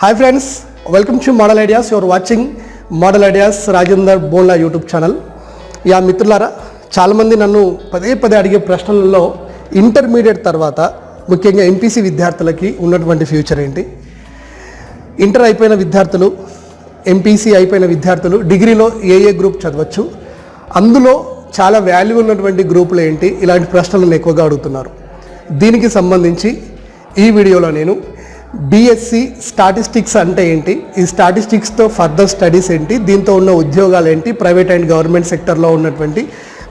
Hi friends, welcome to model ideas. Your watching model ideas Rajender Bonla YouTube channel. యా మిత్రులారా, చాలామంది నన్ను పదే అడిగే ప్రశ్నలలో ఇంటర్మీడియట్ తర్వాత ముఖ్యంగా ఎంపీసీ విద్యార్థులకి ఉన్నటువంటి ఫ్యూచర్ ఏంటి, ఇంటర్ అయిపోయిన విద్యార్థులు, ఎంపీసీ అయిపోయిన విద్యార్థులు డిగ్రీలో ఏ గ్రూప్ చదవచ్చు, అందులో చాలా వాల్యూ ఉన్నటువంటి గ్రూపులు ఏంటి, ఇలాంటి ప్రశ్నలను ఎక్కువగా అడుగుతున్నారు. దీనికి సంబంధించి ఈ వీడియోలో నేను బీఎస్సీ స్టాటిస్టిక్స్ అంటే ఏంటి, ఈ స్టాటిస్టిక్స్తో ఫర్దర్ స్టడీస్ ఏంటి, దీంతో ఉన్న ఉద్యోగాలు ఏంటి, ప్రైవేట్ అండ్ గవర్నమెంట్ సెక్టర్లో ఉన్నటువంటి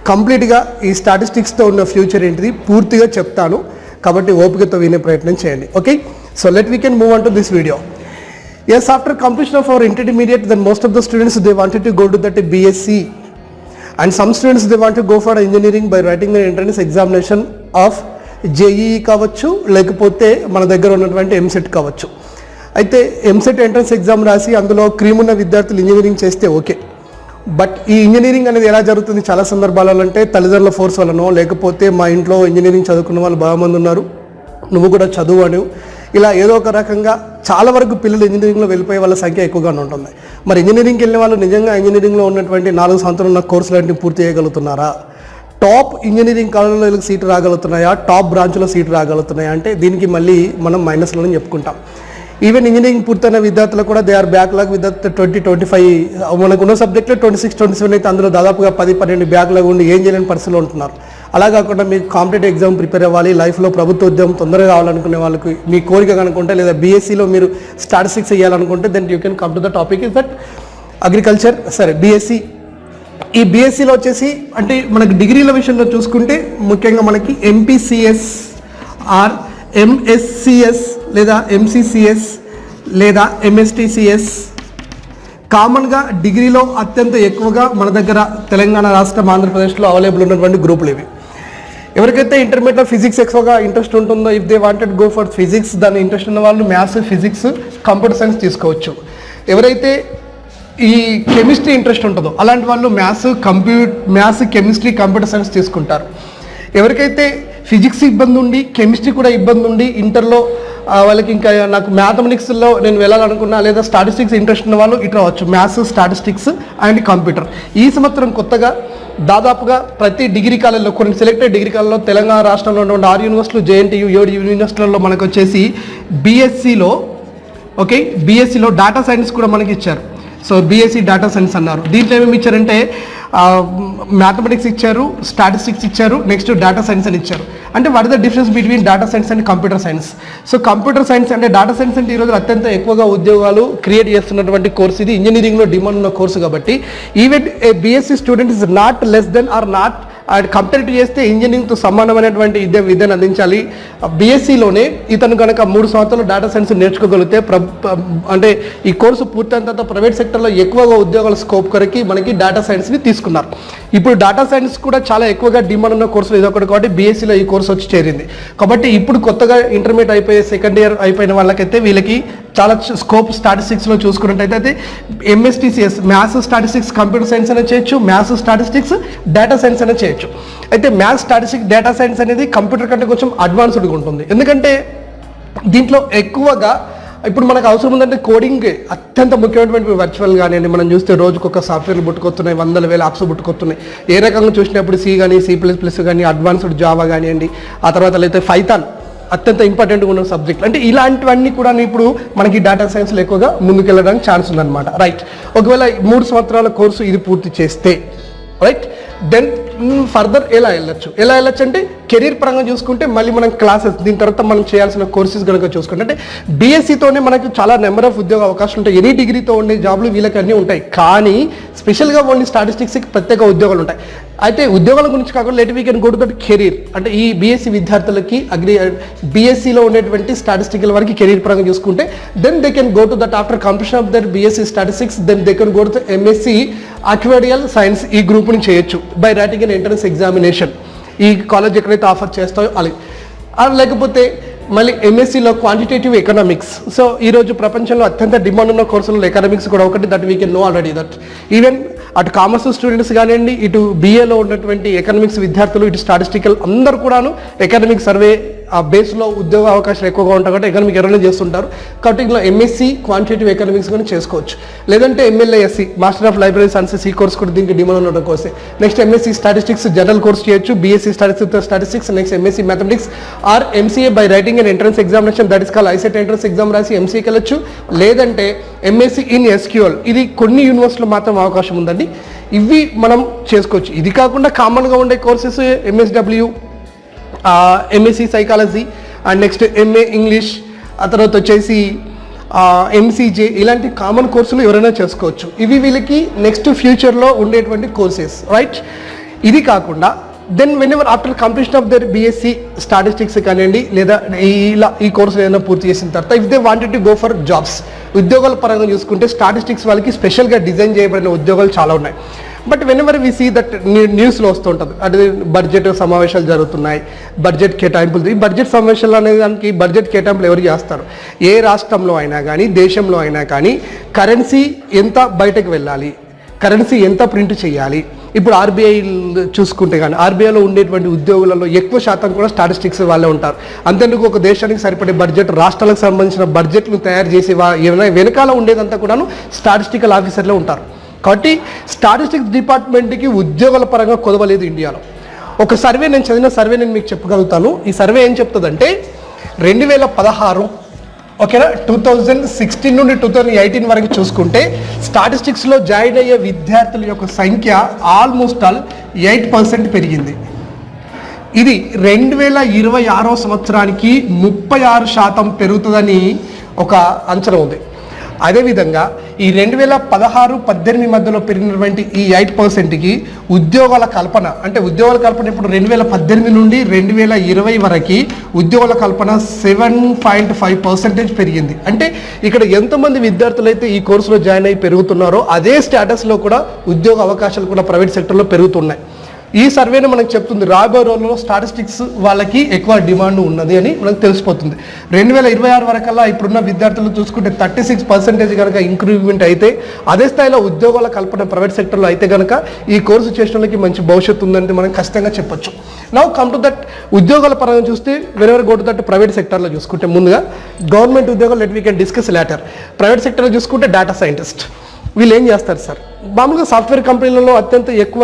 కంప్లీట్గా ఈ స్టాటిస్టిక్స్తో ఉన్న ఫ్యూచర్ ఏంటిది పూర్తిగా చెప్తాను. కాబట్టి ఓపికతో వినే ప్రయత్నం చేయండి. Okay, so let we can move on to this video. Yes, after completion of our intermediate, then most of the students they wanted to go to that BSc, and some students they want to go for engineering by writing the entrance examination of JEE కావచ్చు, లేకపోతే మన దగ్గర ఉన్నటువంటి ఎంసెట్ కావచ్చు. అయితే EAMCET entrance exam రాసి అందులో cream ఉన్న విద్యార్థులు ఇంజనీరింగ్ చేస్తే ఓకే. బట్ ఈ ఇంజనీరింగ్ అనేది ఎలా జరుగుతుంది చాలా సందర్భాలలో అంటే తల్లిదండ్రుల ఫోర్స్ వలనో, లేకపోతే మా ఇంట్లో ఇంజనీరింగ్ చదువుకున్న వాళ్ళు బాగా మంది ఉన్నారు, నువ్వు కూడా చదువు అని, ఇలా ఏదో ఒక రకంగా చాలా వరకు పిల్లలు ఇంజనీరింగ్లో వెళ్ళిపోయే వాళ్ళ సంఖ్య ఎక్కువగానే ఉంటుంది. మరి ఇంజనీరింగ్కి వెళ్ళిన వాళ్ళు నిజంగా ఇంజనీరింగ్లో ఉన్నటువంటి 4 సంవత్సరాలు ఉన్న కోర్సులన్నింటినీ పూర్తి చేయగలుగుతున్నారా, టాప్ ఇంజనీరింగ్ కాలేజీలో వీళ్ళకి సీటు రాగలుగుతున్నాయా, టాప్ బ్రాంచ్లో సీటు రాగలుగుతున్నాయా అంటే దీనికి మళ్ళీ మనం మైనస్లను చెప్పుకుంటాం. ఈవెన్ ఇంజనీరింగ్ పూర్తయిన విద్యార్థులు కూడా దే ఆర్ బ్యాక్లాగ్ విత్ 20-25 మనకు ఉన్న సబ్జెక్ట్లో 26-27 అయితే అందులో దాదాపుగా 10-12 బ్యాక్లాగ్ ఉండి ఏం చేయలేని పరిస్థితిలో ఉంటున్నారు. అలా కాకుండా మీకు కాంపిటేటివ్ ఎగ్జామ్ ప్రిపేర్ అవ్వాలి, లైఫ్లో ప్రభుత్వ ఉద్యోగం తొందరగా కావాలనుకునే వాళ్ళకి మీ కోరిక కనుకుంటే, లేదా బీఎస్సీలో మీరు స్టాటిస్టిక్స్ చేయాలనుకుంటే then you can come to the topic is that agriculture. సరే, బీఎస్సీ. ఈ బీఎస్సీలో వచ్చేసి అంటే మనకి డిగ్రీల విషయంలో చూసుకుంటే ముఖ్యంగా మనకి ఎంపీసీఎస్ ఆర్ ఎంఎస్సిఎస్ లేదా ఎంసీసీఎస్ లేదా ఎంఎస్టీసీఎస్ కామన్గా డిగ్రీలో అత్యంత ఎక్కువగా మన దగ్గర తెలంగాణ రాష్ట్రం, ఆంధ్రప్రదేశ్లో అవైలబుల్ ఉన్నటువంటి గ్రూపులు ఇవి. ఎవరికైతే ఇంటర్మీడియట్లో ఫిజిక్స్ ఎక్కువగా ఇంట్రెస్ట్ ఉంటుందో, if they wanted go for physics, దాని ఇంట్రెస్ట్ ఉన్న వాళ్ళు మ్యాథ్స్, ఫిజిక్స్, కంప్యూటర్ సైన్స్ తీసుకోవచ్చు. ఎవరైతే ఈ కెమిస్ట్రీ ఇంట్రెస్ట్ ఉంటుందో అలాంటి వాళ్ళు మ్యాథ్స్, కెమిస్ట్రీ, కంప్యూటర్ సైన్స్ తీసుకుంటారు. ఎవరికైతే ఫిజిక్స్ ఇబ్బంది ఉండి, కెమిస్ట్రీ కూడా ఇబ్బంది ఉండి, ఇంటర్లో వాళ్ళకి ఇంకా నాకు మ్యాథమెటిక్స్లో నేను వెళ్ళాలనుకున్నా లేదా స్టాటిస్టిక్స్ ఇంట్రెస్ట్ ఉన్న వాళ్ళు ఇటు రావచ్చు. Maths, statistics and computer. ఈ సంవత్సరం కొత్తగా దాదాపుగా ప్రతి డిగ్రీ కాలేజ్లో, కొన్ని సెలెక్టెడ్ డిగ్రీ కాలేజ్లో తెలంగాణ రాష్ట్రంలో ఉన్నటువంటి 6 యూనివర్సిటీలు, JNTU 7 యూనివర్సిటీలలో మనకు వచ్చేసి బీఎస్సీలో డేటా సైన్స్ కూడా మనకి ఇచ్చారు. సో బీఎస్సీ డేటా సైన్స్ అన్నారు. దీంట్లో ఏమేమి ఇచ్చారంటే మ్యాథమెటిక్స్ ఇచ్చారు, స్టాటిస్టిక్స్ ఇచ్చారు, నెక్స్ట్ డేటా సైన్స్ అని ఇచ్చారు. అంటే what is the difference between data science and computer science? So computer science అంటే డేటా సైన్స్ అంటే ఈరోజు అత్యంత ఎక్కువగా ఉద్యోగాలు క్రియేట్ చేస్తున్నటువంటి కోర్స్ ఇది. ఇంజనీరింగ్లో డిమాండ్ ఉన్న కోర్సు కాబట్టి even a BSc student is not less than or not compare చేస్తే ఇంజనీరింగ్తో సమానమైనటువంటి విద్యను అందించాలి. బీఎస్సీలోనే ఇతను కనుక 3 సంవత్సరాలు డేటా సైన్స్ నేర్చుకోగలిగితే అంటే ఈ కోర్సు పూర్తయిన తర్వాత ప్రైవేట్ సెక్టర్లో ఎక్కువగా ఉద్యోగాల స్కోప్ కొరకి మనకి డేటా సైన్స్ని తీసుకున్నారు. ఇప్పుడు డేటా సైన్స్ కూడా చాలా ఎక్కువగా డిమాండ్ ఉన్న కోర్సులు ఇదొకటి కాబట్టి బీఎస్సీలో ఈ కోర్సు వచ్చి చేరింది. కాబట్టి ఇప్పుడు కొత్తగా ఇంటర్మీడియట్ అయిపోయే సెకండ్ ఇయర్ అయిపోయిన వాళ్ళకైతే వీళ్ళకి చాలా స్కోప్ స్టాటిస్టిక్స్లో చూసుకున్నట్టయితే ఎంఎస్టీసీఎస్ మ్యాథ్స్, స్టాటిస్టిక్స్, కంప్యూటర్ సైన్స్ అనే చేయొచ్చు, మ్యాథ్స్, స్టాటిస్టిక్స్, డేటా సైన్స్ అనే చేయొచ్చు. అయితే మ్యాథ్స్, స్టాటిస్టిక్స్, డేటా సైన్స్ అనేది కంప్యూటర్ కంటే కొంచెం అడ్వాన్స్డ్గా ఉంటుంది. ఎందుకంటే దీంట్లో ఎక్కువగా ఇప్పుడు మనకు అవసరం ఉందంటే కోడింగ్ అత్యంత ముఖ్యమైనటువంటి వర్చువల్ కానివ్వండి, మనం చూస్తే రోజుకు ఒక సాఫ్ట్వేర్లు పుట్టుకొస్తున్నాయి, 100,000 యాప్స్ పుట్టుకొస్తున్నాయి. ఏ రకంగా చూసినప్పుడు C కానీ, C++ కానీ, అడ్వాన్స్డ్ జావా కానివ్వండి, ఆ తర్వాత అయితే పైథాన్ అత్యంత ఇంపార్టెంట్గా ఉన్న సబ్జెక్టులు. అంటే ఇలాంటివన్నీ కూడా ఇప్పుడు మనకి డేటా సైన్స్లో ఎక్కువగా ముందుకెళ్ళడానికి ఛాన్స్ ఉందన్నమాట. రైట్, ఒకవేళ 3 సంవత్సరాల కోర్సు ఇది పూర్తి చేస్తే రైట్, దెన్ ఫర్దర్ ఎలా వెళ్ళొచ్చు అంటే కెరీర్ పరంగా చూసుకుంటే మళ్ళీ మనం క్లాసెస్ దీని తర్వాత మనం చేయాల్సిన కోర్సెస్ కనుక చూసుకుంటే అంటే బీఎస్సీతోనే మనకు చాలా నెంబర్ ఆఫ్ ఉద్యోగ అవకాశాలు ఉంటాయి. ఎనీ డిగ్రీతో ఉండే జాబ్లు వీళ్ళకి అన్నీ ఉంటాయి, కానీ స్పెషల్గా ఓన్లీ స్టాటిస్టిక్స్కి ప్రత్యేక ఉద్యోగాలు ఉంటాయి. అయితే ఉద్యోగాల గురించి కాకుండా let we can go to that career. అంటే ఈ బీఎస్సీ విద్యార్థులకి బీఎస్సీలో ఉండేటువంటి స్టాటిస్టికల్ వరకు కెరీర్ పరంగా చూసుకుంటే then they can go to that after completion of there BSc statistics then they can go to MSc actuarial science. ఈ గ్రూప్ని చేయొచ్చు by writing an entrance examination. ఈ కాలేజ్ ఎక్కడైతే ఆఫర్ చేస్తాయో అది, లేకపోతే మళ్ళీ ఎంఎస్సీలో క్వాంటిటేటివ్ ఎకనామిక్స్. సో ఈరోజు ప్రపంచంలో అత్యంత డిమాండ్ ఉన్న కోర్సులలో ఎకనామిక్స్ కూడా ఒకటి, that we can know already that even అటు కామర్స్ స్టూడెంట్స్ కానివ్వండి, ఇటు బీఏలో ఉన్నటువంటి ఎకనామిక్స్ విద్యార్థులు, ఇటు స్టాటిస్టికల్ అందరూ కూడాను ఎకనామిక్ సర్వే ఆ బేస్లో ఉద్యోగ అవకాశాలు ఎక్కువగా ఉంటాయి కాబట్టి ఎకనామిక్ ఎవరైనా చేస్తుంటారు కాబట్టి ఇందులో ఎంఎస్సి క్వాంటిటేటివ్ ఎకనామిక్స్ కూడా చేసుకోవచ్చు. లేదంటే MLISc master of library sciences ఈ కోర్స్ కూడా దీనికి డిమాండ్ ఉండడం కోర్సే. Next MSc statistics general course చేయొచ్చు, BSc statistics, next MSc mathematics or MCA by writing and entrance examination that is call ICET entrance exam రాసి ఎంసీకి వెళ్ళొచ్చు. లేదంటే ఎంఎస్సి ఇన్ ఎస్క్యూఎల్, ఇది కొన్ని యూనివర్సిటీలో మాత్రం అవకాశం ఉందండి. ఇవి మనం చేసుకోవచ్చు. ఇది కాకుండా కామన్గా ఉండే courses MSW, MSc psychology and next MA English, ఆ తర్వాత వచ్చేసి ఎంసీజే, ఇలాంటి కామన్ కోర్సులు ఎవరైనా చేసుకోవచ్చు. ఇవి వీళ్ళకి నెక్స్ట్ ఫ్యూచర్లో ఉండేటువంటి కోర్సెస్, రైట్. ఇది కాకుండా then whenever after completion of there BSc statistics కానివ్వండి లేదా ఈ కోర్సులు ఏదైనా పూర్తి చేసిన తర్వాత if they wanted to go for jobs, ఉద్యోగాల పరంగా చూసుకుంటే స్టాటిస్టిక్స్ వాళ్ళకి స్పెషల్గా డిజైన్ చేయబడిన ఉద్యోగాలు చాలా ఉన్నాయి. But whenever we see that న్యూస్లో వస్తుంటుంది, అంటే బడ్జెట్ సమావేశాలు జరుగుతున్నాయి, బడ్జెట్ కేటాయింపులు. ఈ బడ్జెట్ సమావేశాలు అనే దానికి బడ్జెట్ కేటాయింపులు ఎవరు చేస్తారు? ఏ రాష్ట్రంలో అయినా కానీ దేశంలో అయినా కానీ కరెన్సీ ఎంత బయటకు వెళ్ళాలి, కరెన్సీ ఎంత ప్రింట్ చేయాలి. ఇప్పుడు ఆర్బీఐ చూసుకుంటే కానీ ఆర్బీఐలో ఉండేటువంటి ఉద్యోగులలో ఎక్కువ శాతం కూడా స్టాటిస్టిక్స్ వాళ్ళే ఉంటారు. అంతేందుకు ఒక దేశానికి సరిపడే బడ్జెట్, రాష్ట్రాలకు సంబంధించిన బడ్జెట్ను తయారు చేసి ఏమైనా వెనకాల ఉండేదంతా కూడాను స్టాటిస్టికల్ ఆఫీసర్లే ఉంటారు. కాబట్టి స్టాటిస్టిక్స్ డిపార్ట్మెంట్కి ఉద్యోగాల పరంగా కొదవలేదు ఇండియాలో. ఒక సర్వే, నేను చదివిన సర్వే నేను మీకు చెప్పగలుగుతాను. ఈ సర్వే ఏం చెప్తుందంటే 2016 ఓకేనా 2016 నుండి 2018 వరకు చూసుకుంటే స్టాటిస్టిక్స్లో జాయిన్ అయ్యే విద్యార్థుల యొక్క సంఖ్య ఆల్మోస్ట్ 8% పెరిగింది. ఇది 2026 సంవత్సరానికి 36% పెరుగుతుందని ఒక అంచనా ఉంది. అదేవిధంగా ఈ 2016-18 మధ్యలో పెరిగినటువంటి ఈ 8%కి ఉద్యోగాల కల్పన, అంటే ఉద్యోగాల కల్పన ఇప్పుడు 2018 నుండి 2020 వరకు ఉద్యోగాల కల్పన 7.5% పెరిగింది. అంటే ఇక్కడ ఎంతమంది విద్యార్థులు అయితే ఈ కోర్సులో జాయిన్ అయ్యి పెరుగుతున్నారో అదే స్టేటస్లో కూడా ఉద్యోగ అవకాశాలు కూడా ప్రైవేట్ సెక్టర్లో పెరుగుతున్నాయి. ఈ సర్వేను మనకు చెప్తుంది రాబోయే రోజుల్లో స్టాటిస్టిక్స్ వాళ్ళకి ఎక్కువ డిమాండ్ ఉన్నది అని మనకు తెలిసిపోతుంది. 2026 వరకల్లా ఇప్పుడున్న విద్యార్థులు చూసుకుంటే 36% కనుక ఇంక్రిమెంట్ అయితే, అదే స్థాయిలో ఉద్యోగాల కల్పన ప్రైవేట్ సెక్టర్లో అయితే కనుక ఈ కోర్సు చేసిన వాళ్ళకి మంచి భవిష్యత్తు ఉందని మనం ఖచ్చితంగా చెప్పొచ్చు. నౌ కమ్ టు దట్ ఉద్యోగాల పరంగా చూస్తే whenever go to that private సెక్టర్లో చూసుకుంటే ముందుగా గవర్నమెంట్ ఉద్యోగాలు let we can discuss later. Private సెక్టర్లో చూసుకుంటే డేటా సైంటిస్ట్ వీళ్ళు ఏం చేస్తారు సార్? మామూలుగా సాఫ్ట్వేర్ కంపెనీలలో అత్యంత ఎక్కువ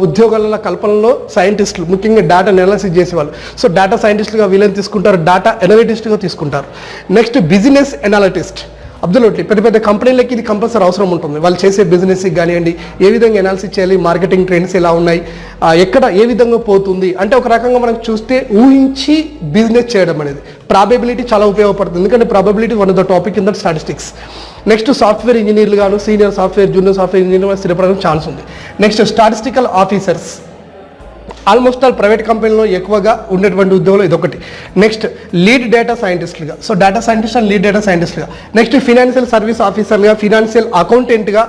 ఉద్యోగాల కల్పనలో సైంటిస్టులు, ముఖ్యంగా డేటా అనాలిసిస్ చేసేవాళ్ళు. సో డేటా సైంటిస్టులుగా వీళ్ళని తీసుకుంటారు, డేటా ఎనలిటిస్ట్గా తీసుకుంటారు. నెక్స్ట్ బిజినెస్ ఎనాలిటిస్ట్, అబ్సల్యూట్లీ పెద్ద పెద్ద కంపెనీలకి ఇది కంపల్సరీ అవసరం ఉంటుంది. వాళ్ళు చేసే బిజినెస్కి కానివ్వండి, ఏ విధంగా ఎనాలిసిస్ చేయాలి, మార్కెటింగ్ ట్రెండ్స్ ఎలా ఉన్నాయి, ఎక్కడ ఏ విధంగా పోతుంది, అంటే ఒక రకంగా మనకు చూస్తే ఊహించి బిజినెస్ చేయడం అనేది ప్రాబబిలిటీ చాలా ఉపయోగపడుతుంది. ఎందుకంటే probability one of the topic in that statistics. Next software ఇంజనీర్లు గాను, senior software, junior software engineer స్థిరపడడానికి ఛాన్స్ ఉంది. Next statistical officers, almost all private కంపెనీలో ఎక్కువగా ఉండేటువంటి ఉద్యోగులు ఇదొకటి. నెక్స్ట్ లీడ్ డేటా సైంటిస్టులుగా, so data scientist and lead data సైంటిస్టులుగా. నెక్స్ట్ ఫినాన్షియల్ సర్వీస్ ఆఫీసర్గా, ఫినాన్షియల్ అకౌంటెంట్గా,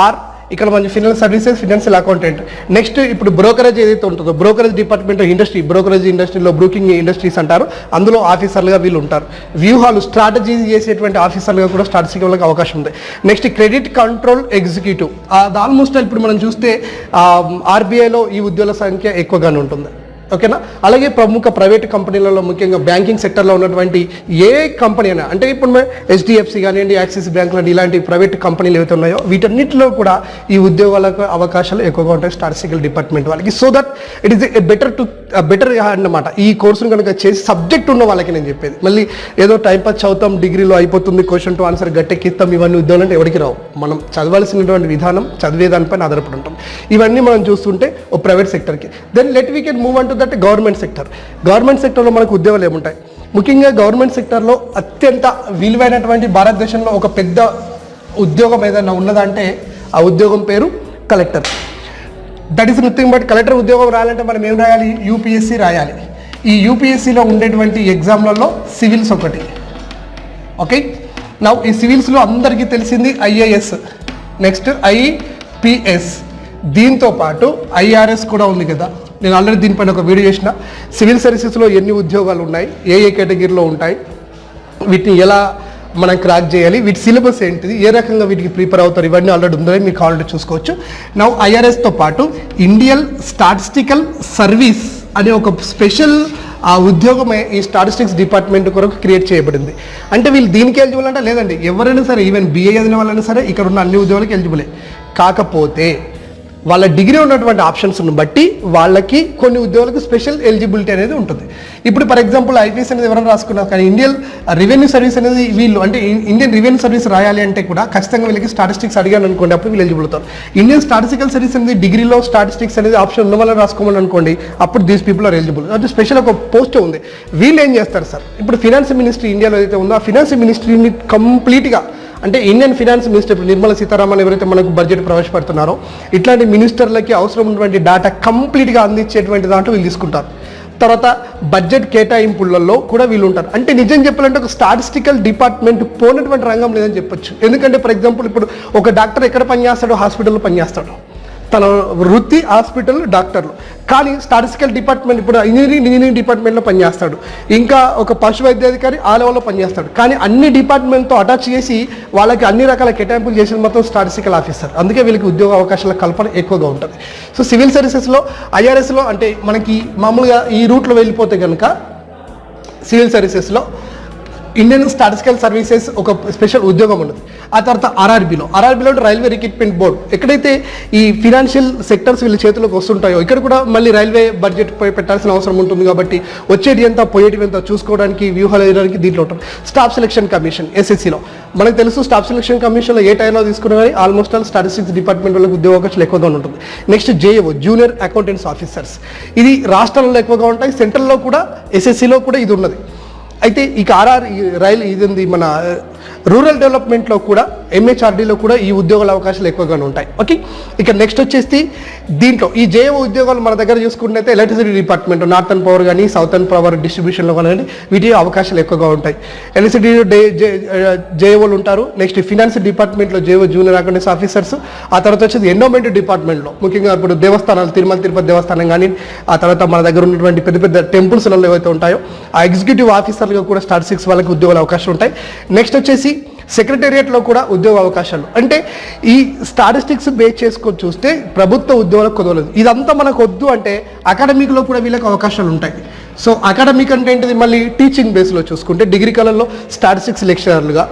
ఆర్ ఇక్కడ మంచి financial services, financial accountant. Next ఇప్పుడు బ్రోకరేజ్ ఏదైతే ఉంటుందో, బ్రోకరేజ్ డిపార్ట్మెంట్ ఇండస్ట్రీ, బ్రోకరేజ్ ఇండస్ట్రీలో బ్రూకింగ్ ఇండస్ట్రీస్ అంటారు, అందులో ఆఫీసర్లుగా వీళ్ళు ఉంటారు. వ్యూహాలు స్ట్రాటజీ చేసేటువంటి ఆఫీసర్లుగా కూడా స్టాటిస్టికల్గా అవకాశం ఉంది. నెక్స్ట్ క్రెడిట్ కంట్రోల్ ఎగ్జిక్యూటివ్, అది ఆల్మోస్ట్ ఇప్పుడు మనం చూస్తే ఆర్బీఐలో ఈ ఉద్యోగుల సంఖ్య ఎక్కువగానే ఉంటుంది. ఓకేనా. అలాగే ప్రముఖ ప్రైవేట్ కంపెనీలలో ముఖ్యంగా బ్యాంకింగ్ సెక్టర్లో ఉన్నటువంటి ఏ కంపెనీ అయినా, అంటే ఇప్పుడు హెచ్డిఎఫ్సి కానివ్వండి, యాక్సిస్ బ్యాంక్ లాంటి ఇలాంటి ప్రైవేట్ కంపెనీలు ఏవైతే ఉన్నాయో వీటన్నిటిలో కూడా ఈ ఉద్యోగాలకు అవకాశాలు ఎక్కువగా ఉంటాయి స్టాటిస్టికల్ డిపార్ట్మెంట్ వాళ్ళకి. So that it is better అన్నమాట. ఈ కోర్సును కనుక చేసి సబ్జెక్ట్ ఉన్న వాళ్ళకి నేను చెప్పేది. మళ్ళీ ఏదో టైంపాస్ చదువుతాం, డిగ్రీలో అయిపోతుంది, క్వశ్చన్ టు ఆన్సర్ గట్టెక్కిస్తాం, ఇవన్నీ ఉద్యోగాలు అంటే ఎవరికి రావు. మనం చదవాల్సినటువంటి విధానం చదివే దానిపైన ఆధారపడి ఉంటాం. ఇవన్నీ మనం చూస్తుంటే ఓ ప్రైవేట్ సెక్టర్కి. Then let we can move on to that government sector. Government సెక్టర్లో మనకు ఉద్యోగాలు ఏముంటాయి? ముఖ్యంగా గవర్నమెంట్ సెక్టర్లో అత్యంత విలువైనటువంటి భారతదేశంలో ఒక పెద్ద ఉద్యోగం ఏదైనా ఉన్నదంటే ఆ ఉద్యోగం పేరు collector. That is nothing but collector ఉద్యోగం రాయాలంటే మనం ఏం రాయాలి? యూపీఎస్సీ రాయాలి. ఈ యూపీఎస్సీలో ఉండేటువంటి ఎగ్జామ్లలో సివిల్స్ ఒకటి. ఓకే. నా ఈ సివిల్స్లో అందరికీ తెలిసింది ఐఏఎస్, నెక్స్ట్ ఐపీఎస్, దీంతో పాటు ఐఆర్ఎస్ కూడా ఉంది కదా. నేను ఆల్రెడీ దీనిపైన ఒక వీడియో చేసిన. సివిల్ సర్వీసెస్లో ఎన్ని ఉద్యోగాలు ఉన్నాయి, ఏ కేటగిరీలో ఉంటాయి, వీటిని ఎలా మనం క్రాక్ చేయాలి, వీటి సిలబస్ ఏంటిది, ఏ రకంగా వీటికి ప్రిపేర్ అవుతారు, ఇవన్నీ ఆల్రెడీ ఉందని మీరు కావాలంటే చూసుకోవచ్చు. నా ఐఆర్ఎస్తో పాటు ఇండియన్ స్టాటిస్టికల్ సర్వీస్ అనే ఒక స్పెషల్ ఆ ఉద్యోగమే ఈ స్టాటిస్టిక్స్ డిపార్ట్మెంట్ కొరకు క్రియేట్ చేయబడింది. అంటే వీళ్ళు దీనికి ఎలిజిబుల్ అంటే లేదండి, ఎవరైనా సరే ఈవెన్ BA చదివిన వాళ్ళైనా సరే ఇక్కడ ఉన్న అన్ని ఉద్యోగాలకి ఎలిజిబులే. కాకపోతే వాళ్ళ డిగ్రీ ఉన్నటువంటి ఆప్షన్స్ను బట్టి వాళ్ళకి కొన్ని ఉద్యోగాలకు స్పెషల్ ఎలిజిబిలిటీ అనేది ఉంటుంది. ఇప్పుడు ఫర్ ఎగ్జాంపుల్ IPS అనేది ఎవరైనా రాసుకున్నారు, కానీ ఇండియన్ రెవెన్యూ సర్వీస్ అనేది వీళ్ళు అంటే ఇండియన్ రెవెన్యూ సర్వీస్ రాయాలి అంటే కూడా ఖచ్చితంగా వీళ్ళకి స్టాటిస్టిక్స్ అడిగాను అనుకోండి, అప్పుడు వీళ్ళు ఎలిజిబుల్ అవుతారు. ఇండియన్ స్టాటిస్టికల్ సర్వీస్ అనేది డిగ్రీలో స్టాటిస్టిక్స్ అనేది ఆప్షన్ ఉన్న వాళ్ళని రాసుకోమని అనుకోండి, అప్పుడు దీస్ పీపుల్ ఆర్ ఎలిజిబుల్. అంటే స్పెషల్ ఒక పోస్ట్ ఉంది. వీళ్ళు ఏం చేస్తారు సార్, ఇప్పుడు ఫినాన్స్ మినిస్ట్రీ ఇండియాలో ఏదైతే ఉందో ఆ ఫినాన్స్ మినిస్ట్రీని కంప్లీట్గా అంటే Indian finance minister Nirmala Sitharaman ఎవరైతే మనకు బడ్జెట్ ప్రవేశపెడుతున్నారో ఇట్లాంటి మినిస్టర్లకి అవసరం ఉన్నటువంటి డేటా కంప్లీట్గా అందించేటువంటి దాంట్లో వీళ్ళు తీసుకుంటారు. తర్వాత బడ్జెట్ కేటాయింపులలో కూడా వీళ్ళు ఉంటారు. అంటే నిజం చెప్పాలంటే ఒక స్టాటిస్టికల్ డిపార్ట్మెంట్ పోయినటువంటి రంగం లేదని చెప్పొచ్చు. ఎందుకంటే ఫర్ ఎగ్జాంపుల్ ఇప్పుడు ఒక డాక్టర్ ఎక్కడ పనిచేస్తాడో హాస్పిటల్లో పనిచేస్తాడు, తన వృత్తి హాస్పిటల్ డాక్టర్లు, కానీ స్టాటిస్టికల్ డిపార్ట్మెంట్ ఇప్పుడు ఇంజనీరింగ్ డిపార్ట్మెంట్లో పనిచేస్తాడు, ఇంకా ఒక పశు వైద్యాధికారి ఆ లెవెల్లో పనిచేస్తాడు. కానీ అన్ని డిపార్ట్మెంట్తో అటాచ్ చేసి వాళ్ళకి అన్ని రకాల కేటాయింపులు చేసేది మొత్తం స్టాటిస్టికల్ ఆఫీసర్. అందుకే వీళ్ళకి ఉద్యోగ అవకాశాల కల్పన ఎక్కువగా ఉంటుంది. సో సివిల్ సర్వీసెస్లో IRSలో అంటే మనకి మామూలుగా ఈ రూట్లో వెళ్ళిపోతే కనుక సివిల్ సర్వీసెస్లో ఇండియన్ స్టాటిస్టికల్ సర్వీసెస్ ఒక స్పెషల్ ఉద్యోగం ఉన్నది. ఆ తర్వాత RRBలో రైల్వే రిక్రూట్మెంట్ బోర్డు, ఎక్కడైతే ఈ ఫినాన్షియల్ సెక్టర్స్ వీళ్ళ చేతులకు వస్తుంటాయో ఇక్కడ కూడా మళ్ళీ రైల్వే బడ్జెట్ పెట్టాల్సిన అవసరం ఉంటుంది. కాబట్టి వచ్చేటి ఎంత పోయేటివి ఎంత చూసుకోవడానికి వ్యూహాలు వేయడానికి దీంట్లో ఉంటారు. స్టాఫ్ సెలక్షన్ కమిషన్ SSCలో మనకు తెలుసు, స్టాఫ్ సెలక్షన్ కమిషన్లో ఏ టైంలో తీసుకున్నా కానీ ఆల్మోస్ట్ ఆల్ స్టాటిస్టిక్స్ డిపార్ట్మెంట్ వాళ్ళకి ఉద్యోగ అవకాశాలు ఎక్కువగా ఉంటుంది. Next JAO junior accountants officers, ఇది రాష్ట్రాల్లో ఎక్కువగా ఉంటాయి, సెంట్రల్లో కూడా SSCలో కూడా ఇది ఉన్నది. అయితే ఇక ఇది మన రూరల్ డెవలప్మెంట్లో కూడా MHRDలో కూడా ఈ ఉద్యోగాల అవకాశాలు ఎక్కువగానే ఉంటాయి. ఓకే, ఇక నెక్స్ట్ వచ్చేసి దీంట్లో ఈ JAO ఉద్యోగాలు మన దగ్గర చూసుకుంటే ఎలక్ట్రిసిటీ డిపార్ట్మెంట్, నార్థన్ పవర్ కానీ సౌతర్న్ పవర్ డిస్ట్రిబ్యూషన్లో కానీ వీటి అవకాశాలు ఎక్కువగా ఉంటాయి. ఎలక్ట్రిసిటీ JAOలు ఉంటారు. నెక్స్ట్ ఫినాన్స్ డిపార్ట్మెంట్లో JAO జూనియర్ అకౌంటెంట్స్ ఆఫీసర్స్. ఆ తర్వాత వచ్చేసి ఎండోమెంట్ డిపార్ట్మెంట్లో ముఖ్యంగా ఇప్పుడు దేవస్థానాలు, తిరుమల తిరుపతి దేవస్థానం కానీ ఆ తర్వాత మన దగ్గర ఉన్నటువంటి పెద్ద పెద్ద టెంపుల్స్లలో ఏవైతే ఉంటాయో ఆ ఎగ్జిక్యూటివ్ ఆఫీసర్లుగా కూడా స్టాటిస్టిక్స్ వాళ్ళకి ఉద్యోగాల అవకాశాలు ఉంటాయి. నెక్స్ట్ వచ్చేసి సెక్రటేరియట్లో కూడా ఉద్యోగ అవకాశాలు. అంటే ఈ స్టాటిస్టిక్స్ బేస్ చేసుకొని చూస్తే ప్రభుత్వ ఉద్యోగాలకు కుదరలేదు. ఇదంతా మనకు వద్దు అంటే అకాడమిక్లో కూడా వీళ్ళకి అవకాశాలు ఉంటాయి. సో అకాడమిక్ అంటే ఏంటిది, మళ్ళీ టీచింగ్ బేస్లో చూసుకుంటే డిగ్రీ కాలంలో స్టాటిస్టిక్స్ లెక్చరర్లుగా,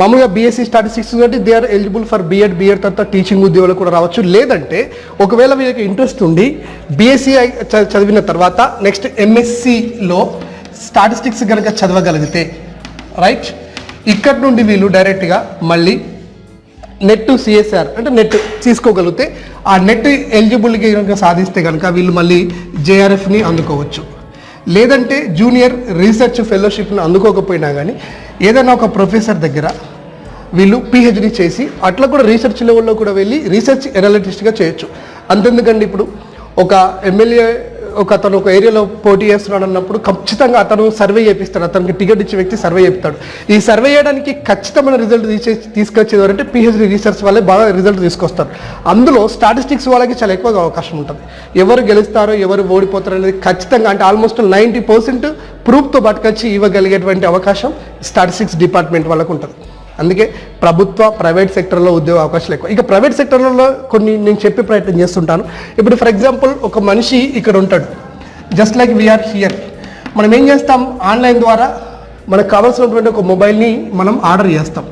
మామూలుగా BSc స్టాటిస్టిక్స్ అంటే they are eligible for B.Ed తర్వాత టీచింగ్ ఉద్యోగాలు కూడా రావచ్చు. లేదంటే ఒకవేళ వీళ్ళకి ఇంట్రెస్ట్ ఉండి BSc చదివిన తర్వాత నెక్స్ట్ MScలో స్టాటిస్టిక్స్ కనుక చదవగలిగితే రైట్, ఇక్కడ నుండి వీళ్ళు డైరెక్ట్గా మళ్ళీ నెట్ CSR అంటే నెట్ తీసుకోగలిగితే ఆ నెట్ ఎలిజిబుల్కి కనుక సాధిస్తే కనుక వీళ్ళు మళ్ళీ JRFని అందుకోవచ్చు. లేదంటే జూనియర్ రీసెర్చ్ ఫెలోషిప్ని అందుకోకపోయినా కానీ ఏదైనా ఒక ప్రొఫెసర్ దగ్గర వీళ్ళు PhD చేసి అట్లా కూడా రీసెర్చ్ లెవెల్లో కూడా వెళ్ళి రీసెర్చ్ ఎనాలిటిస్ట్గా చేయొచ్చు. అంతెందుకండి, ఇప్పుడు ఒక ఎమ్మెల్యే అతను ఒక ఏరియాలో పోటీ చేస్తున్నాడు అన్నప్పుడు ఖచ్చితంగా అతను సర్వే చేపిస్తాడు, అతనికి టికెట్ ఇచ్చే వ్యక్తి సర్వే చేస్తాడు. ఈ సర్వే చేయడానికి ఖచ్చితమైన రిజల్ట్ తీసుకొచ్చేవారంటే PhD రీసెర్చ్ వాళ్ళే బాగా రిజల్ట్ తీసుకొస్తారు. అందులో స్టాటిస్టిక్స్ వాళ్ళకి చాలా ఎక్కువగా అవకాశం ఉంటుంది. ఎవరు గెలుస్తారో ఎవరు ఓడిపోతారో అనేది ఖచ్చితంగా అంటే ఆల్మోస్ట్ 90% ప్రూఫ్తో పట్టుకొచ్చి ఇవ్వగలిగేటువంటి అవకాశం స్టాటిస్టిక్స్ డిపార్ట్మెంట్ వాళ్ళకు ఉంటుంది. అందుకే ప్రభుత్వ ప్రైవేట్ సెక్టర్లో ఉద్యోగ అవకాశాలు ఎక్కువ. ఇక ప్రైవేట్ సెక్టర్లలో కొన్ని నేను చెప్పే ప్రయత్నం చేస్తుంటాను. ఇప్పుడు ఫర్ ఎగ్జాంపుల్ ఒక మనిషి ఇక్కడ ఉంటాడు, జస్ట్ లైక్ వీఆర్ హియర్. మనం ఏం చేస్తాం, ఆన్లైన్ ద్వారా మనకు కావాల్సినటువంటి ఒక మొబైల్ని మనం ఆర్డర్ చేస్తాం.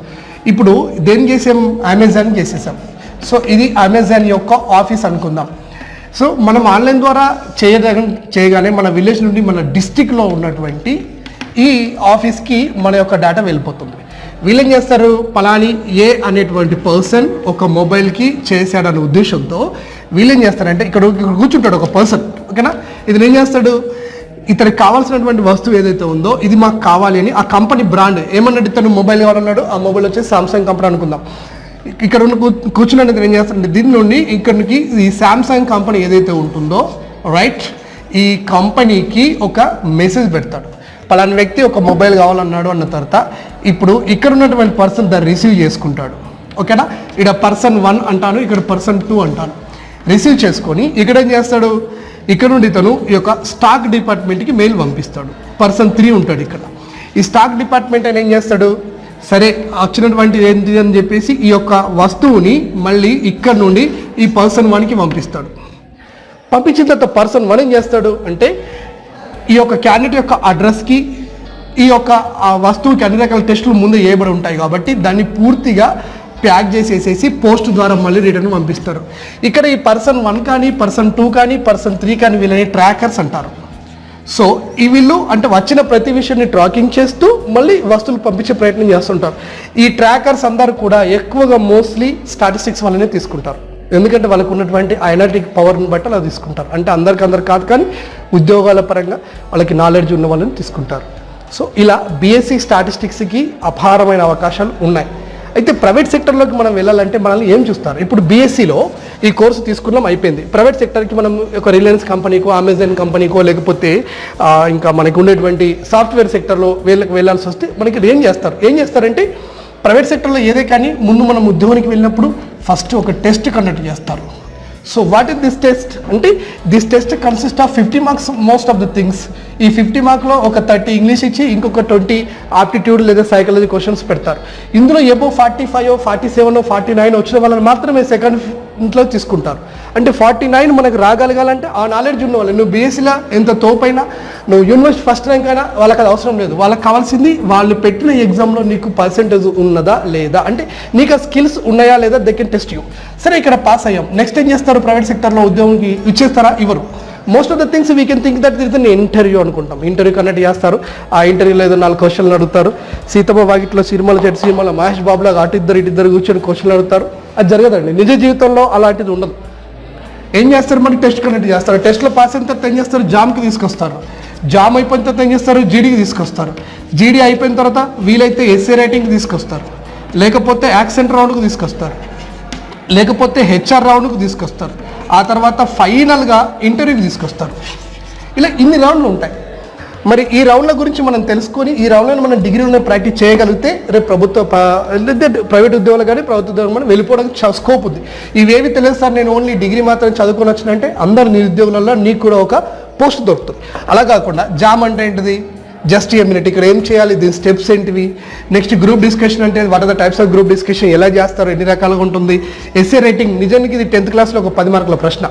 ఇప్పుడు దేని చేసాం, అమెజాన్ చేసేసాం. సో ఇది అమెజాన్ యొక్క ఆఫీస్ అనుకుందాం. సో మనం ఆన్లైన్ ద్వారా చేయగానే మన విలేజ్ నుండి మన డిస్టిక్లో ఉన్నటువంటి ఈ ఆఫీస్కి మన యొక్క డేటా వెళ్ళిపోతుంది. వీళ్ళేం చేస్తారు, పలాని ఏ అనేటువంటి పర్సన్ ఒక మొబైల్కి చేశాడనే ఉద్దేశంతో వీళ్ళేం చేస్తారంటే ఇక్కడ కూర్చుంటాడు ఒక పర్సన్, ఓకేనా. ఇది ఏం చేస్తాడు, ఇతనికి కావాల్సినటువంటి వస్తువు ఏదైతే ఉందో ఇది మాకు కావాలి అని ఆ కంపెనీ బ్రాండ్ ఏమన్నాడు, ఇతను మొబైల్ కావాలన్నాడు, ఆ మొబైల్ వచ్చేసి సామ్సంగ్ కంపెనీ అనుకుందాం. ఇక్కడ ఉన్న కూర్చున్నది ఏం చేస్తారంటే దీని నుండి ఇక్కడికి ఈ సామ్సంగ్ కంపెనీ ఏదైతే ఉంటుందో రైట్, ఈ కంపెనీకి ఒక మెసేజ్ పెడతాడు, పలానా వ్యక్తి ఒక మొబైల్ కావాలన్నాడు అన్న తర్వాత ఇప్పుడు ఇక్కడ ఉన్నటువంటి పర్సన్ దాన్ని రిసీవ్ చేసుకుంటాడు, ఓకేనా. ఇక్కడ పర్సన్ 1 అంటాను, ఇక్కడ పర్సన్ 2 అంటాను. రిసీవ్ చేసుకొని ఇక్కడ ఏం చేస్తాడు, ఇక్కడ నుండి ఇతను ఈ యొక్క స్టాక్ డిపార్ట్మెంట్కి మెయిల్ పంపిస్తాడు. పర్సన్ 3 ఉంటాడు ఇక్కడ. ఈ స్టాక్ డిపార్ట్మెంట్ అని ఏం చేస్తాడు, సరే వచ్చినటువంటి ఏంటి అని చెప్పేసి ఈ యొక్క వస్తువుని మళ్ళీ ఇక్కడ నుండి ఈ పర్సన్ 1కి పంపిస్తాడు. పంపించిన తర్వాత పర్సన్ 1 ఏం చేస్తాడు అంటే ఈ యొక్క క్యాండిడేట్ యొక్క అడ్రస్కి ఈ యొక్క వస్తువుకి అన్ని రకాల టెస్టులు ముందు వేయబడి ఉంటాయి కాబట్టి దాన్ని పూర్తిగా ప్యాక్ చేసేసేసి పోస్ట్ ద్వారా మళ్ళీ రిటర్న్ పంపిస్తారు. ఇక్కడ ఈ పర్సన్ 1 కానీ పర్సన్ 2 కానీ పర్సన్ 3 కానీ వీళ్ళని ట్రాకర్స్ అంటారు. సో ఈ వీళ్ళు అంటే వచ్చిన ప్రతి విషయాన్ని ట్రాకింగ్ చేస్తూ మళ్ళీ వస్తువులు పంపించే ప్రయత్నం చేస్తుంటారు. ఈ ట్రాకర్స్ అందరూ కూడా ఎక్కువగా మోస్ట్లీ స్టాటిస్టిక్స్ వల్లనే తీసుకుంటారు. ఎందుకంటే వాళ్ళకు ఉన్నటువంటి అనలిటిక్ పవర్ని బట్టి అలా తీసుకుంటారు. అంటే అందరు కాదు కానీ ఉద్యోగాల పరంగా వాళ్ళకి నాలెడ్జ్ ఉన్న వాళ్ళని తీసుకుంటారు. సో ఇలా బీఎస్సీ స్టాటిస్టిక్స్కి అపారమైన అవకాశాలు ఉన్నాయి. అయితే ప్రైవేట్ సెక్టర్లోకి మనం వెళ్ళాలంటే మనల్ని ఏం చూస్తారు? ఇప్పుడు బీఎస్సీలో ఈ కోర్సు తీసుకున్నాం, అయిపోయింది. ప్రైవేట్ సెక్టర్కి మనం ఒక రిలయన్స్ కంపెనీకో అమెజాన్ కంపెనీకో లేకపోతే ఇంకా మనకు ఉండేటువంటి సాఫ్ట్వేర్ సెక్టర్లో వీళ్ళకి వెళ్ళాల్సి వస్తే మనకి ఏం చేస్తారంటే ప్రైవేట్ సెక్టర్లో ఏదే కానీ ముందు మనం ఉద్యోగానికి వెళ్ళినప్పుడు ఫస్ట్ ఒక టెస్ట్ కండక్ట్ చేస్తారు. So what is this test అంటే this test consist of 50 marks most of the things. ఈ 50 మార్క్లో ఒక 30 ఇంగ్లీష్ ఇచ్చి ఇంకొక 20 ఆప్టిట్యూడ్ లేదా సైకాలజీ క్వశ్చన్స్ పెడతారు. ఇందులో ఏబో 45, 47, 49 వచ్చిన వాళ్ళని మాత్రమే సెకండ్ ఇంట్లో తీసుకుంటారు. అంటే 49 మనకు రాగలగాలంటే ఆ నాలెడ్జ్ ఉన్న వాళ్ళు, నువ్వు బీఎస్సీలో ఎంత తోపైనా, నువ్వు యూనివర్సిటీ ఫస్ట్ ర్యాంక్ అయినా వాళ్ళకి అది అవసరం లేదు. వాళ్ళకి కావాల్సింది వాళ్ళు పెట్టిన ఎగ్జామ్లో నీకు పర్సెంటేజ్ ఉన్నదా లేదా, అంటే నీకు ఆ స్కిల్స్ ఉన్నాయా లేదా, దే కెన్ టెస్ట్ యూ. సరే ఇక్కడ పాస్ అయ్యాం, నెక్స్ట్ ఏం చేస్తారు? ప్రైవేట్ సెక్టర్లో ఉద్యోగంకి ఇచ్చేస్తారా? ఇవ్వరు. Most of the things we can think that is an interview అనుకుంటాం. ఇంటర్వ్యూ కండక్ట్ చేస్తారు. ఆ ఇంటర్వ్యూలో ఏదో 4 క్వశ్చన్లు అడుగుతారు. సీతమ్మ వాకిట్లో సినిమాలో మహేష్ బాబులాగా అటు ఇద్దరు కూర్చొని క్వశ్చన్లు అడుగుతారు. అది జరగదండి. నిజ జీవితంలో అలాంటిది ఉండదు. ఏం చేస్తారు? మనకి టెస్ట్ కండక్ట్ చేస్తారు. టెస్ట్లో పాస్ అయిన తర్వాత ఏం చేస్తారు? జామ్కి తీసుకొస్తారు. జామ్ అయిపోయిన తర్వాత ఏం చేస్తారు? జీడీకి తీసుకొస్తారు. జీడీ అయిపోయిన తర్వాత వీలైతే ఎస్ఏ రైటింగ్కి తీసుకొస్తారు, లేకపోతే యాక్సెంట్ రౌండ్కి తీసుకొస్తారు, లేకపోతే హెచ్ఆర్ రౌండ్కి తీసుకొస్తారు. ఆ తర్వాత ఫైనల్గా ఇంటర్వ్యూకి తీసుకొస్తారు. ఇలా ఇన్ని రౌండ్లు ఉంటాయి. మరి ఈ రౌండ్ల గురించి మనం తెలుసుకొని ఈ రౌండ్లను మనం డిగ్రీలోనే ప్రాక్టీస్ చేయగలిగితే రేపు ప్రైవేట్ ఉద్యోగాలు కానీ ప్రభుత్వ ఉద్యోగం మనం వెళ్ళిపోవడానికి స్కోప్ ఉంది. ఇవేవి తెలియదు సార్, నేను ఓన్లీ డిగ్రీ మాత్రం చదువుకొని వచ్చినంటే అందరు నిరుద్యోగులలో నీకు కూడా ఒక పోస్ట్ దొరుకుతుంది. అలా కాకుండా జామ్ అంటే ఏంటిది? జస్ట్ ఏ మినిట్, ఇక్కడ ఏం చేయాలి, దీని స్టెప్స్ ఏంటివి, నెక్స్ట్ గ్రూప్ డిస్కషన్ అంటే what are the types of group discussion, ఎలా చేస్తారు, ఎన్ని రకాలుగా ఉంటుంది, ఎస్ఏ రైటింగ్. నిజానికి ఇది 10th క్లాస్లో ఒక 10 మార్కుల ప్రశ్న.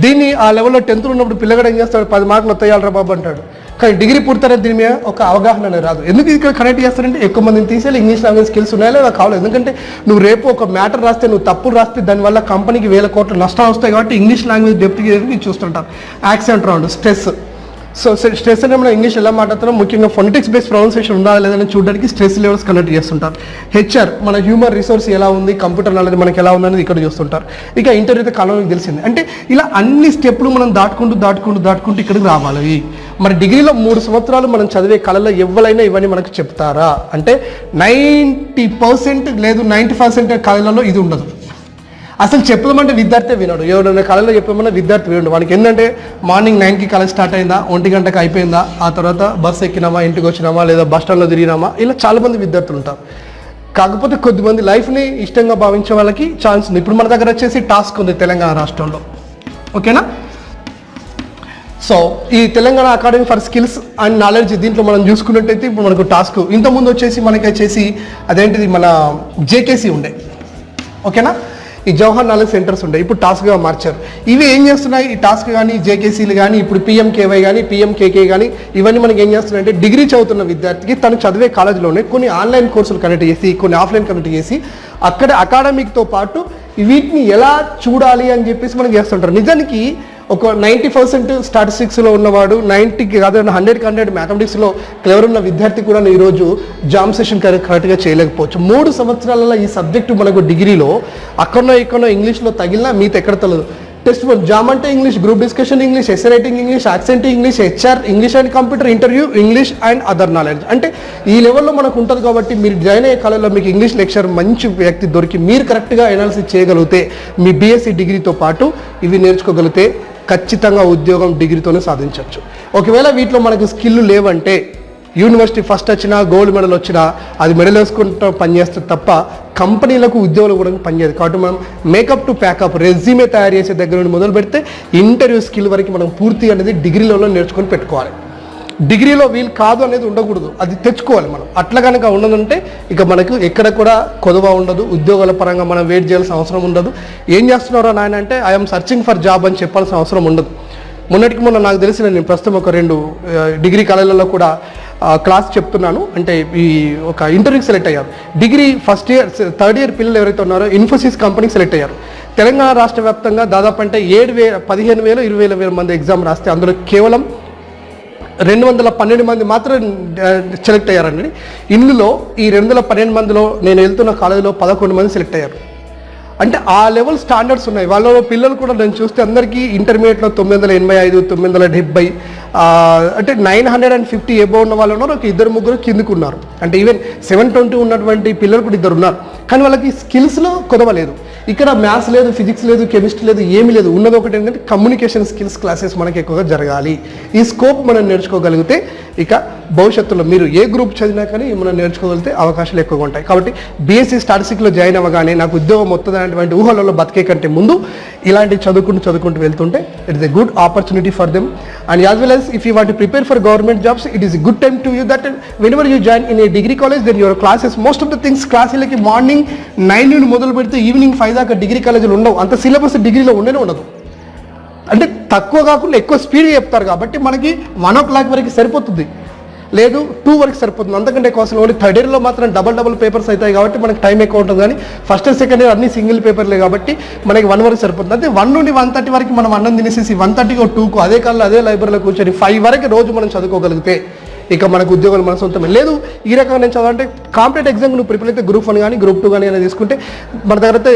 దీన్ని ఆ లెవెల్లో 10th ఉన్నప్పుడు పిల్లగాడు ఏం చేస్తాడు? 10 మార్కులు వస్తాయాలరా బాబు అంటాడు. కానీ డిగ్రీ పూర్తయిన దీని మీద ఒక అవగాహన అనేది రాదు. ఎందుకు ఇక్కడ కనెక్ట్ చేస్తారంటే ఎక్కువ మందిని తీసేయాలి, ఇంగ్లీష్ లాంగ్వేజ్ స్కిల్స్ ఉన్నాయో లేదా కావాలి. ఎందుకంటే నువ్వు రేపు ఒక మ్యాటర్ రాస్తే, నువ్వు తప్పులు రాస్తే దానివల్ల కంపెనీకి 1000 కోట్ల నష్టాలు వస్తాయి. కాబట్టి ఇంగ్లీష్ లాంగ్వేజ్ డెప్త్ చూస్తుంటారు. Accent round, stress. So stress అంటే మనం ఇంగ్లీష్ ఎలా మాట్లాడుతున్నాం, ముఖ్యంగా ఫొనెటిక్స్ బేస్డ్ ప్రొనౌన్సియేషన్ ఉందా లేదని చూడడానికి స్ట్రెస్ లెవెల్స్ కండక్ట్ చేస్తుంటారు. హెచ్ఆర్ మన హ్యూమన్ రిసోర్స్ ఎలా ఉంది, కంప్యూటర్ నాలెడ్జ్ మనకి ఎలా ఉందనేది ఇక్కడ చూస్తుంటారు. ఇక ఇంటర్వ్యూ కాలంలో తెలిసింది. అంటే ఇలా అన్ని స్టెప్లు మనం దాటుకుంటూ ఇక్కడికి రావాలి. మరి డిగ్రీలో 3 సంవత్సరాలు మనం చదివే కళలో ఎవరైనా ఇవన్నీ మనకు చెప్తారా అంటే 90% లేదు 90% కళలలో ఇది ఉండదు. అసలు చెప్పమంటే విద్యార్థి వినడు. ఎవరైనా కళలో చెప్పమన్నా విద్యార్థి వినడు. వానికి ఏంటంటే మార్నింగ్ 9కి కాలేజ్ స్టార్ట్ అయిందా, 1 గంటకు అయిపోయిందా, ఆ తర్వాత బస్సు ఎక్కినామా, ఇంటికి వచ్చినామా, లేదా బస్ స్టాండ్లో తిరిగినామా, ఇలా చాలామంది విద్యార్థులు ఉంటారు. కాకపోతే కొద్దిమంది లైఫ్ని ఇష్టంగా భావించే వాళ్ళకి ఛాన్స్ ఉంది. ఇప్పుడు మన దగ్గర వచ్చేసి టాస్క్ ఉంది తెలంగాణ రాష్ట్రంలో, ఓకేనా. సో ఈ Telangana academy for skills and knowledge, దీంట్లో మనం చూసుకున్నట్టయితే ఇప్పుడు మనకు టాస్క్ ఇంతకుముందు వచ్చేసి అదేంటిది మన జేకేసీ ఉండే, ఓకేనా. ఈ జవహర్ నాలెడ్జ్ సెంటర్స్ ఉండే, ఇప్పుడు టాస్క్గా మార్చారు. ఇవి ఏం చేస్తున్నాయి? ఈ టాస్క్ కానీ, జేకేసీలు కానీ, ఇప్పుడు పిఎంకేవై కానీ, పిఎంకేకే కానీ, ఇవన్నీ మనకి ఏం చేస్తున్నాయంటే డిగ్రీ చదువుతున్న విద్యార్థికి తను చదివే కాలేజీలోనే కొన్ని ఆన్లైన్ కోర్సులు కండక్ట్ చేసి, కొన్ని ఆఫ్లైన్ కండక్ట్ చేసి, అక్కడ అకాడమిక్తో పాటు వీటిని ఎలా చూడాలి అని చెప్పేసి మనం చేస్తుంటారు. నిజానికి ఒక 90% స్టాటిస్టిక్స్లో ఉన్నవాడు, 90కి కాదు 100కి 100 మ్యాథమెటిక్స్లో క్లెవర్ ఉన్న విద్యార్థి కూడా ఈరోజు జామ్ సెషన్ కరెక్ట్గా చేయలేకపోవచ్చు. 3 సంవత్సరాలలో ఈ సబ్జెక్టు మనకు డిగ్రీలో అక్కడనో ఇంగ్లీష్లో తగిలినా మీతో ఎక్కడ తెలియదు. టెస్ట్ జామ్ అంటే English, group discussion English, essay writing English, accent English, HR English and computer interview English and other knowledge. అంటే ఈ లెవెల్లో మనకు ఉంటుంది. కాబట్టి మీరు జాయిన్ అయ్యే కాలంలో మీకు ఇంగ్లీష్ లెక్చర్ మంచి వ్యక్తి దొరికి మీరు కరెక్ట్గా అనాలిసిస్ చేయగలిగితే, మీ బీఎస్సీ డిగ్రీతో పాటు ఇవి నేర్చుకోగలిగితే ఖచ్చితంగా ఉద్యోగం డిగ్రీతోనే సాధించవచ్చు. ఒకవేళ వీటిలో మనకు స్కిల్ లేవంటే యూనివర్సిటీ ఫస్ట్ వచ్చినా, గోల్డ్ మెడల్ వచ్చినా అది మెడల్ వేసుకుంటూ పనిచేస్తుంది తప్ప కంపెనీలకు ఉద్యోగులు కూడా పనిచేయదు. కాబట్టి మనం మేకప్ టు ప్యాకప్, రెజ్యూమే తయారు చేసే దగ్గర నుండి మొదలు పెడితే ఇంటర్వ్యూ స్కిల్ వరకు మనం పూర్తి అనేది డిగ్రీలో నేర్చుకొని పెట్టుకోవాలి. డిగ్రీలో వీలు కాదు అనేది ఉండకూడదు, అది తెచ్చుకోవాలి మనం. అట్లా కనుక ఉండదంటే ఇక మనకు ఎక్కడ కూడా కొదవ ఉండదు, ఉద్యోగాల పరంగా మనం వెయిట్ చేయాల్సిన అవసరం ఉండదు. ఏం చేస్తున్నారో నాయన అంటే ఐఎమ్ సర్చింగ్ ఫర్ జాబ్ అని చెప్పాల్సిన అవసరం ఉండదు. మొన్నటికి మొన్న నాకు తెలిసిన నేను ప్రస్తుతం ఒక 2 డిగ్రీ కాలేజీలలో కూడా క్లాస్ చెప్తున్నాను. అంటే ఈ ఒక ఇంటర్వ్యూకి సెలెక్ట్ అయ్యారు. Degree first year 3rd year పిల్లలు ఎవరైతే ఉన్నారో ఇన్ఫోసిస్ కంపెనీకి సెలెక్ట్ అయ్యారు. తెలంగాణ రాష్ట్ర వ్యాప్తంగా దాదాపు అంటే 15,000 20,000 మంది ఎగ్జామ్ రాస్తే అందులో కేవలం 212 మంది మాత్రం సెలెక్ట్ అయ్యారండి. ఇందులో ఈ 212 మందిలో నేను వెళ్తున్న కాలేజీలో 11 మంది సెలెక్ట్ అయ్యారు. అంటే ఆ లెవెల్ స్టాండర్డ్స్ ఉన్నాయి. వాళ్ళ పిల్లలు కూడా నేను చూస్తే అందరికీ ఇంటర్మీడియట్లో 985 970 అంటే 950 ఎబోవ్ ఉన్న వాళ్ళు ఉన్నారు. ఒక 2-3 కిందకు ఉన్నారు. అంటే ఈవెన్ 720 ఉన్నటువంటి పిల్లలు కూడా 2 ఉన్నారు. కానీ వాళ్ళకి స్కిల్స్లో కొదవలేదు. ఇక్కడ మ్యాథ్స్ లేదు, ఫిజిక్స్ లేదు, కెమిస్ట్రీ లేదు, ఏమీ లేదు. ఉన్నది ఒకటి ఏంటంటే కమ్యూనికేషన్ స్కిల్స్ క్లాసెస్ మనకి ఎక్కువగా జరగాలి. ఈ స్కోప్ మనం నేర్చుకోగలిగితే ఇక భవిష్యత్తులో మీరు ఏ గ్రూప్ చదివినా కానీ మనం నేర్చుకోగలిగితే అవకాశాలు ఎక్కువగా ఉంటాయి. కాబట్టి బీఎస్సీ స్టాటిస్టిక్స్లో జాయిన్ అవ్వగానే నాకు ఉద్యోగం వస్తుంది అనేటువంటి ఊహలలో బతికే కంటే ముందు ఇలాంటి చదువుకుంటూ వెళ్తుంటే it is a good opportunity for them. And as well as if you want to prepare for government jobs, it is a good time to you that whenever you join in a degree college, then your classes, most of the things క్లాసులకి morning 9 నుండి మొదలు పెడితే evening 5 దాకా degree కాలేజీలు ఉండవు. అంత syllabus డిగ్రీలో ఉండదు. అంటే తక్కువ కాకుండా ఎక్కువ స్పీడ్గా చెప్తారు కాబట్టి మనకి 1 o'clock వరకు సరిపోతుంది, లేదు 2 వరకు సరిపోతుంది. అంతకంటే కోసం ఓన్లీ 3rd ఇయర్లో మాత్రం డబల్ పేపర్స్ అవుతాయి కాబట్టి మనకి టైం ఎక్కువ ఉంటుంది. కానీ ఫస్ట్ అండ్ సెకండ్ ఇయర్ అన్ని సింగిల్ పేపర్లే కాబట్టి మనకి 1 వరకు సరిపోతుంది. అంటే 1 నుండి 1:30 వరకు మనం అన్నం తినేసేసి 1:30 2కు అదే కాలంలో అదే లైబ్రరీలో కూర్చొని 5 వరకు రోజు మనం చదువుకోగలిగితే ఇక మనకు ఉద్యోగాలు మన సొంతమే. లేదు ఈ రకంగా నేను చదవాలంటే కాంపిటేటివ్ ఎగ్జామ్ నువ్వు ప్రిపేర్ అయితే Group 1 కానీ Group 2 కానీ అనేది తీసుకుంటే మన దగ్గర అయితే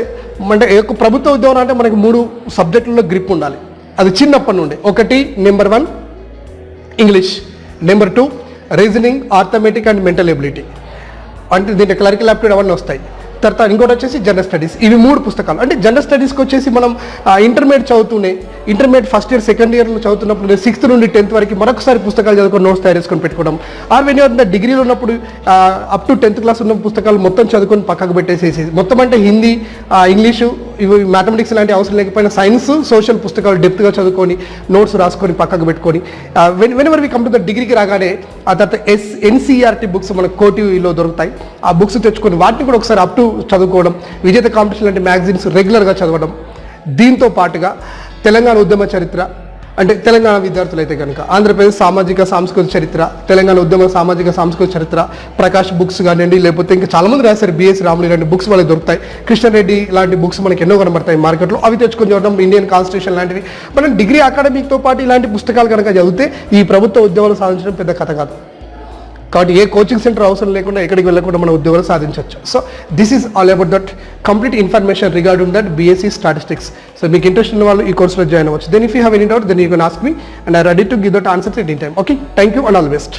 అంటే ప్రభుత్వ ఉద్యోగం అంటే మనకి 3 సబ్జెక్టుల్లో గ్రిప్ ఉండాలి. అది చిన్నప్పటి నుండి. 1 number 1 English, number 2 reasoning, arithmetic and mental ability, అంటే దీంట్లో క్లరికల్ యాప్టిట్యూడ్ అవన్నీ వస్తాయి. తర్వాత ఇంకోటి వచ్చేసి జనరల్ స్టడీస్. ఇవి 3 పుస్తకాలు. అంటే జనరల్ స్టడీస్కి వచ్చేసి మనం ఇంటర్మీడియట్ చదువుతూనే ఇంటర్మీడియట్ ఫస్ట్ ఇయర్ సెకండ్ ఇయర్లో చదువుతున్నప్పుడు 6th నుండి 10th వరకు మరొకసారి పుస్తకాలు చదువుకొని నోట్స్ తయారు చేసుకొని పెట్టుకోవడం. వెన్ యూఆర్ డిగ్రీలో ఉన్నప్పుడు అప్ టు 10th క్లాస్ ఉన్న పుస్తకాలు మొత్తం చదువుకొని పక్కకు పెట్టేసేసి మొత్తం అంటే హిందీ, ఇంగ్లీషు, ఇవి మ్యాథమెటిక్స్ లాంటి అవసరం లేకపోయినా సైన్స్, సోషల్ పుస్తకాలు డెప్త్గా చదువుకొని నోట్స్ రాసుకొని పక్కకు పెట్టుకొని whenever we come to the డిగ్రీకి రాగానే ఆ తర్వాత ఎన్సీఆర్టీ బుక్స్ మనకు కోటిలో దొరుకుతాయి. ఆ బుక్స్ తెచ్చుకొని వాటిని కూడా ఒకసారి అప్ టు చదువుకోవడం, విజేత కాంపిటీషన్ లాంటి మ్యాగజైన్స్ రెగ్యులర్గా చదవడం. దీంతో పాటుగా తెలంగాణ ఉద్యమ చరిత్ర, అంటే తెలంగాణ విద్యార్థులు అయితే కనుక ఆంధ్రప్రదేశ్ సామాజిక సాంస్కృతిక చరిత్ర, తెలంగాణ ఉద్యమ సామాజిక సాంస్కృతిక చరిత్ర, ప్రకాష్ బుక్స్ కానివ్వండి, లేకపోతే ఇంకా చాలామంది రాశారు బిఎస్ రాములు లాంటి బుక్స్ మనకి దొరుకుతాయి. కృష్ణారెడ్డి లాంటి బుక్స్ మనకి ఎన్నో కనబడతాయి మార్కెట్లో. అవి తెచ్చుకొని చదవడం, ఇండియన్ కాన్స్టిట్యూషన్ లాంటివి. మనం డిగ్రీ అకాడమిక్తో పాటు ఇలాంటి పుస్తకాలు కనుక చదివితే ఈ ప్రభుత్వ ఉద్యోగాలు సాధించడం పెద్ద కథ కాదు. కాబట్టి ఏ కోచింగ్ సెంటర్ అవసరం లేకుండా ఎక్కడికి వెళ్ళకుండా మన ఉద్యోగాలు సాధించవచ్చు. So this is all about that complete information regarding that BSc statistics. So మీకు ఇంట్రెస్ట్ ఉన్న వాళ్ళు ఈ కోర్సులో జాయిన్ అవ్వచ్చు. Then if you have any doubt then you can ask me and I ready to give that answers at any time. Okay, thank you and all the best.